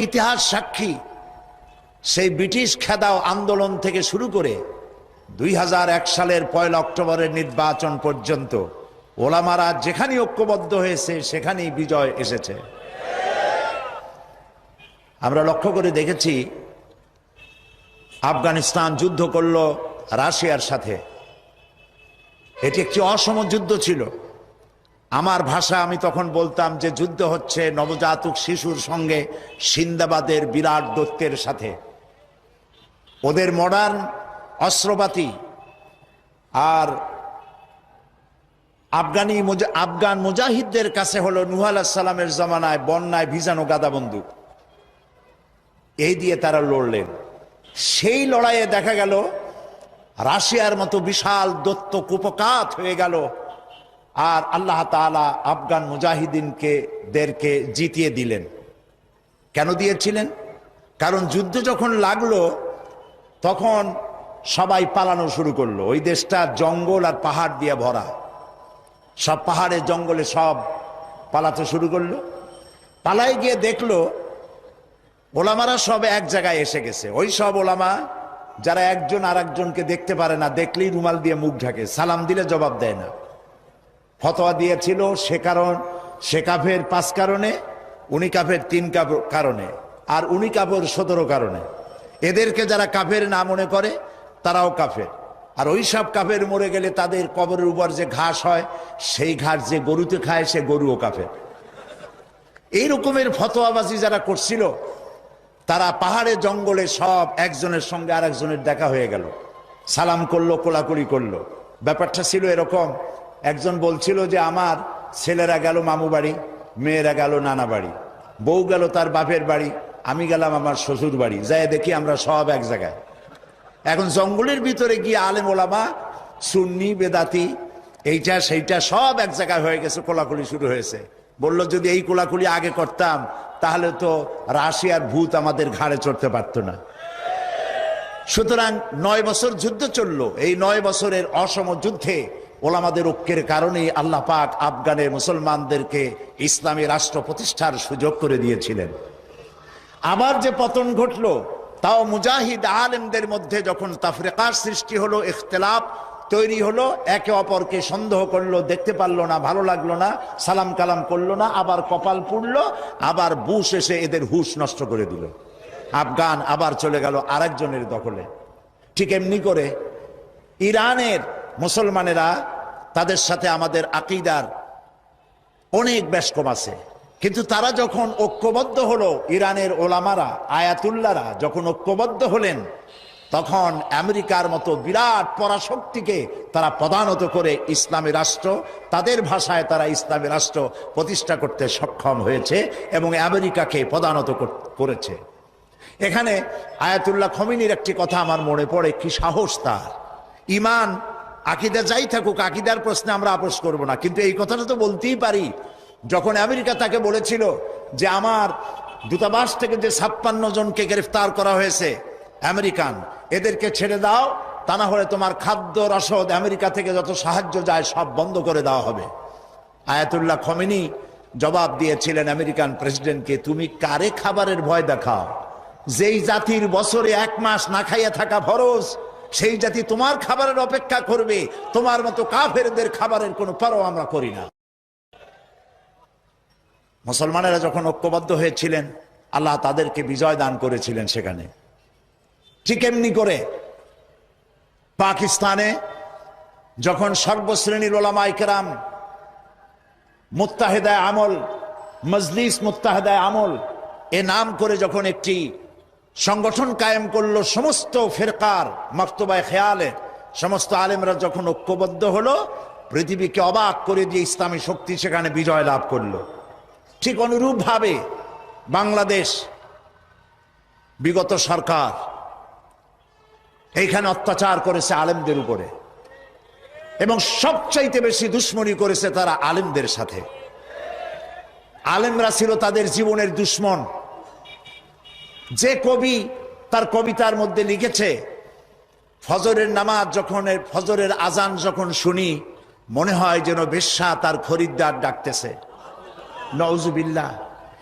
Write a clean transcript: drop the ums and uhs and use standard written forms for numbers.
ইতিহাস সাক্ষী সেই ব্রিটিশ খেদাও আন্দোলন থেকে শুরু করে 2001 সালের 1 অক্টোবরের নির্বাচন পর্যন্ত ওলামারা যেখানেই ঐক্যবদ্ধ হয়েছে সেখানেই বিজয় এসেছে। আমরা লক্ষ্য করে দেখেছি আফগানিস্তান যুদ্ধ করল রাশিয়ার সাথে। এটি একটি অসম যুদ্ধ ছিল। আমার ভাষা আমি তখন বলতাম যে যুদ্ধ হচ্ছে নবজাতক শিশুর সঙ্গে সিন্দাবাদের বিরাট দৈত্যের সাথে। ওদের মডার্ন অস্ত্রপাতি আর আফগান মুজাহিদদের কাছে হলো নূহ আলাইহিস সালামের জমানায় বন্যায় ভিজানো গাদা বন্দুক। এই দিয়ে তারা লড়লেন। সেই লড়াইয়ে দেখা গেল রাশিয়ার মতো বিশাল দৈত্য কুপকাত হয়ে গেল, আর আল্লাহ তাআলা আফগান মুজাহিদিনদেরকে জিতিয়ে দিলেন। কেন দিয়েছিলেন? কারণ যুদ্ধ যখন লাগলো তখন সবাই পালানো শুরু করলো। ওই দেশটা জঙ্গল আর পাহাড় দিয়ে ভরা, সব পাহাড়ে জঙ্গলে সব পালাতে শুরু করলো। পালায় গিয়ে দেখলো ওলামারা সব এক জায়গায় এসে গেছে। ওই সব ওলামা যারা একজন আর একজনকে দেখতে পারে না, দেখলেই রুমাল দিয়ে মুখ ঢাকে, সালাম দিলে জবাব দেয় না। ফতোয়া দিয়েছিল সে কাফের 5 কারণে, উনি কাফের 3 কারণে, আর উনি কাফের 17 কারণে। এদেরকে যারা কাফের না মনে করে তারাও কাফের। আর ওই সব কাফের মরে গেলে তাদের কবরের উপর যে ঘাস হয় সেই ঘাস যে গরুতে খায় সে গরুও কাফের। এই রকমের ফতোয়াবাজি যারা করছিল তারা পাহাড়ে জঙ্গলে সব একজনের সঙ্গে আর একজনের দেখা হয়ে গেল, সালাম করলো, কোলাকুলি করলো। ব্যাপারটা ছিল এরকম, একজন বলছিল যে আমার ছেলেরা গেল মামু বাড়ি, মেয়েরা গেল নানা বাড়ি, বউ গেল তার বাপের বাড়ি, আমি গেলাম আমার শ্বশুর বাড়ি, যাই দেখি আমরা সব এক জায়গায়। এখন জঙ্গলের ভিতরে গিয়ে আলেম ওলামা, সুন্নি বেদাতি, এইটা সেইটা সব এক জায়গায় হয়ে গেছে, কোলাকুলি শুরু হয়েছে। বলল যদি এই কোলাকুলি আগে করতাম তাহলে তো রাশিয়ার ভূত আমাদের ঘাড়ে চড়তে পারতো না। সুতরাং 9 বছর যুদ্ধ চললো। এই 9 বছরের অসম যুদ্ধে ওলামাদের ঐক্যের কারণেই আল্লাহ পাক আফগানের মুসলমানদেরকে ইসলামী রাষ্ট্র প্রতিষ্ঠার সুযোগ করে দিয়েছিলেন। আবার যে পতন ঘটলো তাও মুজাহিদ আলেমদের মধ্যে যখন তাফরিকার সৃষ্টি হলো, ইখতিলাফ তৈরি হলো, একে অপরকে সন্দেহ করলো, দেখতে পারলো না, ভালো লাগলো না, সালাম কালাম করলো না, আবার কপাল পুড়লো, আবার বুশ এসে এদের হুশ নষ্ট করে দিল। আফগান আবার চলে গেল আরেকজনের দখলে। ঠিক এমনি করে ইরানের মুসলমানেরা, তাদের সাথে আমাদের আকীদার অনেক বেশ কম আছে, কিন্তু তারা যখন ঐক্যবদ্ধ হলো, ইরানের ওলামারা আয়াতুল্লাহরা যখন ঐক্যবদ্ধ হলেন, তখন আমেরিকার মতো বিরাট পরাশক্তিকে তারা পদানত করে ইসলামী রাষ্ট্র, তাদের ভাষায় তারা ইসলামী রাষ্ট্র প্রতিষ্ঠা করতে সক্ষম হয়েছে এবং আমেরিকাকে পদানত করেছে। এখানে আয়াতুল্লাহ খমিনীর একটি কথা আমার মনে পড়ে, কি সাহস তার! ইমান আকীদা যাই থাকুক, আকীদার প্রশ্নে আমরা আপোষ করব না, কিন্তু এই কথাটা তো বলতেই পারি। যখন আমেরিকা তাকে বলেছিল যে আমার দূতাবাস থেকে যে 56 জনকে গ্রেফতার করা হয়েছে আমেরিকান, এদেরকে ছেড়ে দাও, তা না হলে তোমার খাদ্য রসদ আমেরিকা থেকে যত সাহায্য যায় সব বন্ধ করে দেওয়া হবে। আয়াতুল্লাহ খমেনি জবাব দিয়েছিলেন আমেরিকান প্রেসিডেন্টকে, তুমি কারে খাবারের ভয় দেখাও? যেই জাতির বছরে 1 মাস না খাইয়া থাকা ফরজ, সেই জাতি তোমার খাবারের অপেক্ষা করবে? তোমার মতো কাফেরদের খাবারের কোনো পরোয়া আমরা করি না। মুসলমানেরা যখন ঐক্যবদ্ধ হয়েছিলেন আল্লাহ তাদেরকে বিজয় দান করেছিলেন সেখানে। ঠিক এমনি করে পাকিস্তানে যখন সর্বশ্রেণীর ওলামায়ে কেরাম মুত্তাহিদায়ে আমল, মজলিস মুত্তাহিদায়ে আমল এ নাম করে যখন একটি সংগঠন কায়েম করলো, সমস্ত ফিরকার মক্তবায়ে খেয়ালে সমস্ত আলেমরা যখন ঐক্যবদ্ধ হলো, পৃথিবীকে অবাক করে দিয়ে ইসলামী শক্তি সেখানে বিজয় লাভ করলো। ঠিক অনুরূপভাবে বাংলাদেশ বিগত সরকার এইখানে অত্যাচার করেছে আলেমদের উপরে, এবং সবচাইতে বেশি দুশ্মনী করেছে তারা আলেমদের সাথে। আলেমরা ছিল তাদের জীবনের দুশ্মন। যে কবি তার কবিতার মধ্যে লিখেছে, ফজরের নামাজ যখন, ফজরের আজান যখন শুনি মনে হয় যেন বেশ্যা তার খরিদ্দার ডাকতেছে। নাউজুবিল্লাহ।